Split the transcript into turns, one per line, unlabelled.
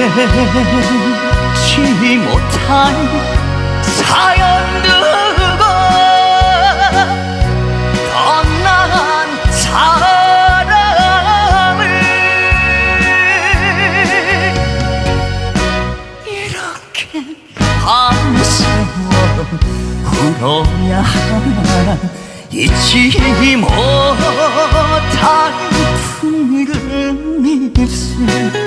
잊지 못한 사연 두고 떠난 사람을 이렇게 밤새워 울어야 하나 잊지 못한 푸른 입술